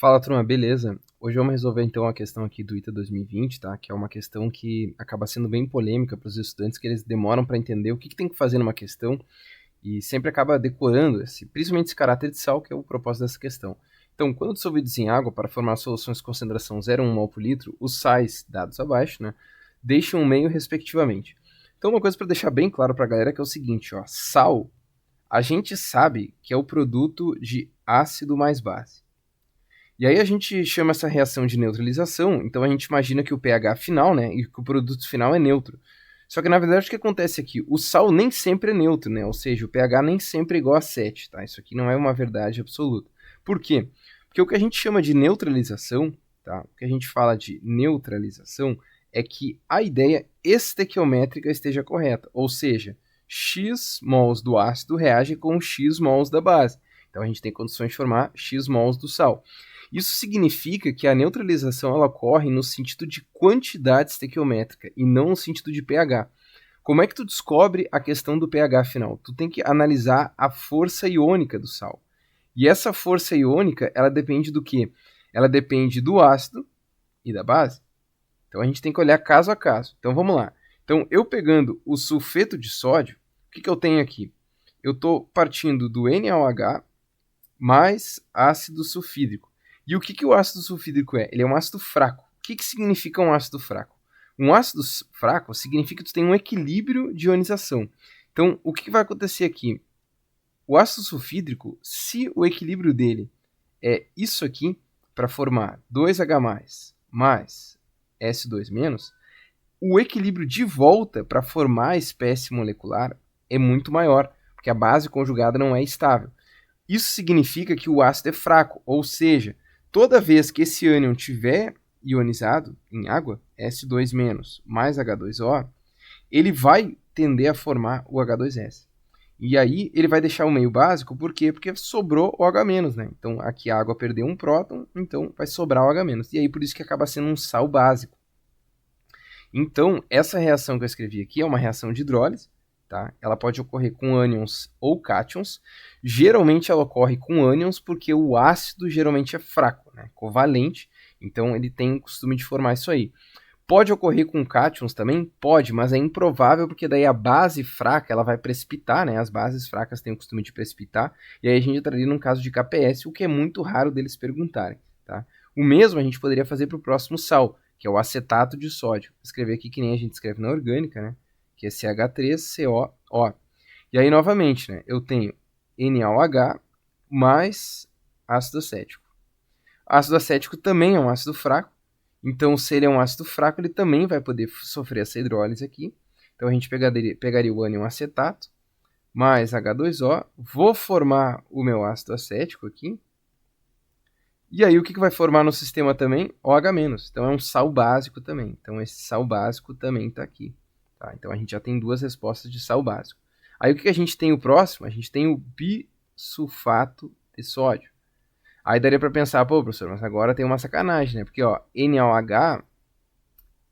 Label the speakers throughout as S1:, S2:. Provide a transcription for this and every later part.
S1: Fala, turma, beleza? Hoje vamos resolver então a questão aqui do ITA 2020, tá? Que é uma questão que acaba sendo bem polêmica para os estudantes, que eles demoram para entender o que tem que fazer numa questão e sempre acaba decorando, principalmente esse caráter de sal, que é o propósito dessa questão. Então, quando dissolvidos em água para formar soluções com concentração 0,1 mol por litro, os sais, dados abaixo, né, deixam o meio respectivamente. Então, uma coisa para deixar bem claro para a galera é que é o seguinte, ó, sal, a gente sabe que é o produto de ácido mais base. E aí a gente chama essa reação de neutralização, então a gente imagina que o pH final, né, e que o produto final é neutro. Só que na verdade o que acontece aqui? O sal nem sempre é neutro, né? Ou seja, o pH nem sempre é igual a 7, tá? Isso aqui não é uma verdade absoluta. Por quê? Porque o que a gente chama de neutralização, tá? O que a gente fala de neutralização é que a ideia estequiométrica esteja correta, ou seja, x mols do ácido reage com x mols da base. Então a gente tem condições de formar x mols do sal. Isso significa que a neutralização ela ocorre no sentido de quantidade estequiométrica e não no sentido de pH. Como é que tu descobre a questão do pH final? Tu tem que analisar a força iônica do sal. E essa força iônica, ela depende do quê? Ela depende do ácido e da base. Então a gente tem que olhar caso a caso. Então vamos lá. Então eu pegando o sulfeto de sódio, o que eu tenho aqui? Eu estou partindo do NaOH mais ácido sulfídrico. E o que o ácido sulfídrico é? Ele é um ácido fraco. O que significa um ácido fraco? Um ácido fraco significa que tu tem um equilíbrio de ionização. Então, o que vai acontecer aqui? O ácido sulfídrico, se o equilíbrio dele é isso aqui, para formar 2H+, mais S2-, o equilíbrio de volta para formar a espécie molecular é muito maior, porque a base conjugada não é estável. Isso significa que o ácido é fraco, ou seja, toda vez que esse ânion tiver ionizado em água, S2- mais H2O, ele vai tender a formar o H2S. E aí ele vai deixar o meio básico, por quê? Porque sobrou o H-, né? Então aqui a água perdeu um próton, então vai sobrar o H-. E aí por isso que acaba sendo um sal básico. Então, essa reação que eu escrevi aqui é uma reação de hidrólise, tá? Ela pode ocorrer com ânions ou cátions. Geralmente ela ocorre com ânions porque o ácido geralmente é fraco, né? Covalente, então ele tem o costume de formar isso aí. Pode ocorrer com cátions também? Pode, mas é improvável porque daí a base fraca ela vai precipitar, né? As bases fracas têm o costume de precipitar, e aí a gente entraria num caso de KPS, o que é muito raro deles perguntarem, tá? O mesmo a gente poderia fazer para o próximo sal, que é o acetato de sódio. Vou escrever aqui que nem a gente escreve na orgânica, né? Que é CH3COO. E aí, novamente, né? Eu tenho NaOH mais ácido acético. Ácido acético também é um ácido fraco. Então, se ele é um ácido fraco, ele também vai poder sofrer essa hidrólise aqui. Então, a gente pegaria o ânion acetato mais H2O. Vou formar o meu ácido acético aqui. E aí, o que vai formar no sistema também? OH-. Então, é um sal básico também. Então, esse sal básico também está aqui. Tá? Então, a gente já tem duas respostas de sal básico. Aí, o que a gente tem o próximo? A gente tem o bisulfato de sódio. Aí, daria para pensar, pô, professor, mas agora tem uma sacanagem, né? Porque, ó, NaOH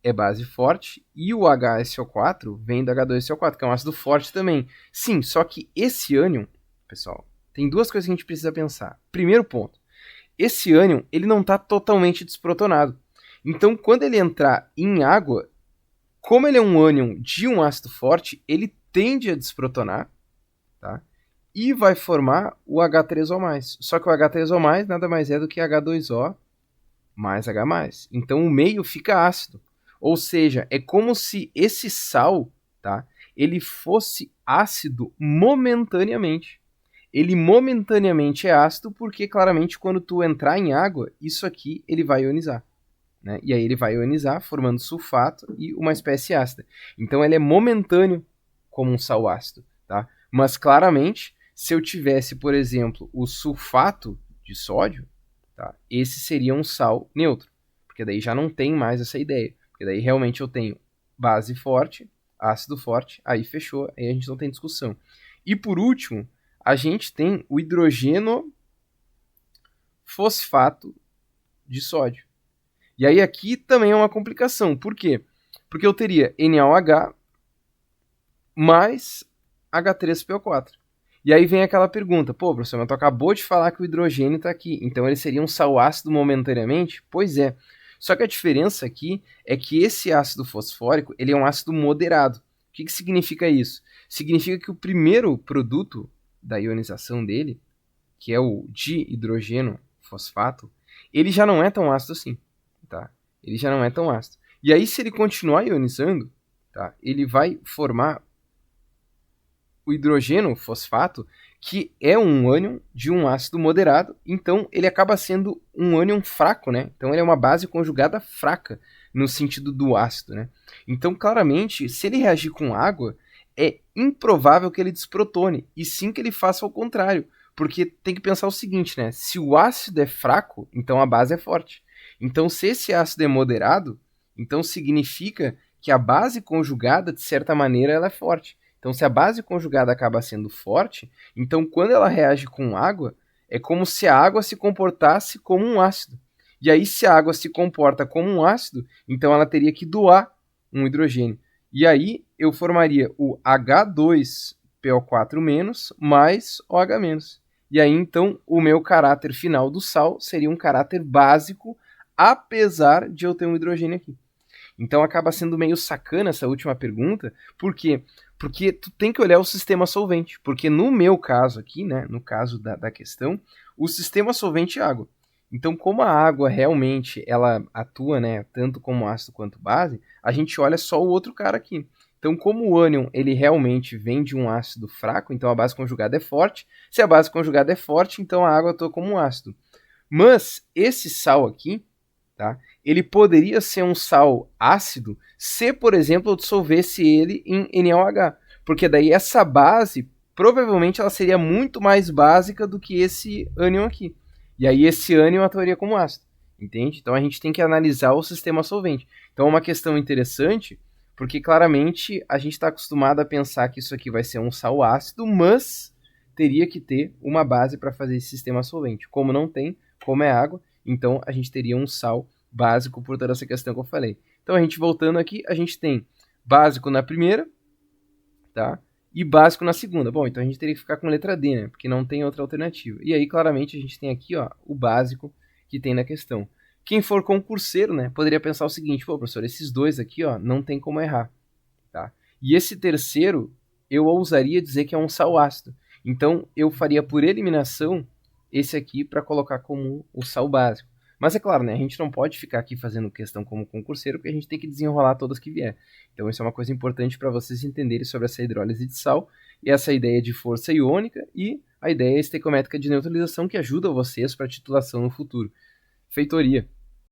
S1: é base forte e o HSO4 vem do H2SO4, que é um ácido forte também. Sim, só que esse ânion, pessoal, tem duas coisas que a gente precisa pensar. Primeiro ponto, esse ânion ele não está totalmente desprotonado. Então, quando ele entrar em água, como ele é um ânion de um ácido forte, ele tende a desprotonar, tá? E vai formar o H3O+. Só que o H3O+, nada mais é do que H2O mais H+. Então, o meio fica ácido. Ou seja, é como se esse sal, tá, ele fosse ácido momentaneamente. Ele momentaneamente é ácido porque, claramente, quando tu entrar em água, isso aqui ele vai ionizar. Né? E aí ele vai ionizar, formando sulfato e uma espécie ácida. Então ele é momentâneo como um sal ácido. Tá? Mas, claramente, se eu tivesse, por exemplo, o sulfato de sódio, tá? Esse seria um sal neutro. Porque daí já não tem mais essa ideia. Porque daí realmente eu tenho base forte, ácido forte, aí fechou, aí a gente não tem discussão. E por último, a gente tem o hidrogeno fosfato de sódio. E aí aqui também é uma complicação. Por quê? Porque eu teria NaOH mais H3PO4. E aí vem aquela pergunta, pô, professor, mas tu acabou de falar que o hidrogênio está aqui, então ele seria um sal ácido momentaneamente? Pois é. Só que a diferença aqui é que esse ácido fosfórico, ele é um ácido moderado. O que significa isso? Significa que o primeiro produto da ionização dele, que é o dihidrogênio fosfato, ele já não é tão ácido assim, tá? Ele já não é tão ácido. E aí, se ele continuar ionizando, tá? Ele vai formar o hidrogênio fosfato, que é um ânion de um ácido moderado, então ele acaba sendo um ânion fraco, né? Então ele é uma base conjugada fraca no sentido do ácido, né? Então, claramente, se ele reagir com água, é improvável que ele desprotone, e sim que ele faça o contrário, porque tem que pensar o seguinte, né? Se o ácido é fraco, então a base é forte. Então, se esse ácido é moderado, então significa que a base conjugada, de certa maneira, ela é forte. Então, se a base conjugada acaba sendo forte, então quando ela reage com água, é como se a água se comportasse como um ácido. E aí, se a água se comporta como um ácido, então ela teria que doar um hidrogênio. E aí eu formaria o H2PO4- mais OH-. E aí, então, o meu caráter final do sal seria um caráter básico, apesar de eu ter um hidrogênio aqui. Então acaba sendo meio sacana essa última pergunta, por quê? Porque tu tem que olhar o sistema solvente, porque no meu caso aqui, né, no caso da questão, o sistema solvente é água. Então, como a água realmente ela atua, né, tanto como ácido quanto base, a gente olha só o outro cara aqui. Então, como o ânion ele realmente vem de um ácido fraco, então a base conjugada é forte. Se a base conjugada é forte, então a água atua como um ácido. Mas esse sal aqui, tá? Ele poderia ser um sal ácido se, por exemplo, eu dissolvesse ele em NaOH, porque daí essa base provavelmente ela seria muito mais básica do que esse ânion aqui. E aí esse ânion atuaria como ácido, entende? Então a gente tem que analisar o sistema solvente. Então é uma questão interessante, porque claramente a gente está acostumado a pensar que isso aqui vai ser um sal ácido, mas teria que ter uma base para fazer esse sistema solvente. Como não tem, como é água, então a gente teria um sal básico por toda essa questão que eu falei. Então a gente voltando aqui, a gente tem básico na primeira, tá? E básico na segunda. Bom, então a gente teria que ficar com letra D, né? Porque não tem outra alternativa. E aí, claramente, a gente tem aqui, ó, o básico que tem na questão. Quem for concurseiro, né, poderia pensar o seguinte, pô, professor, esses dois aqui, ó, não tem como errar, tá? E esse terceiro, eu ousaria dizer que é um sal ácido. Então, eu faria por eliminação esse aqui para colocar como o sal básico. Mas é claro, né? A gente não pode ficar aqui fazendo questão como concurseiro, porque a gente tem que desenrolar todas que vier. Então, isso é uma coisa importante para vocês entenderem sobre essa hidrólise de sal e essa ideia de força iônica e a ideia estequiométrica de neutralização que ajuda vocês para titulação no futuro. Feitoria!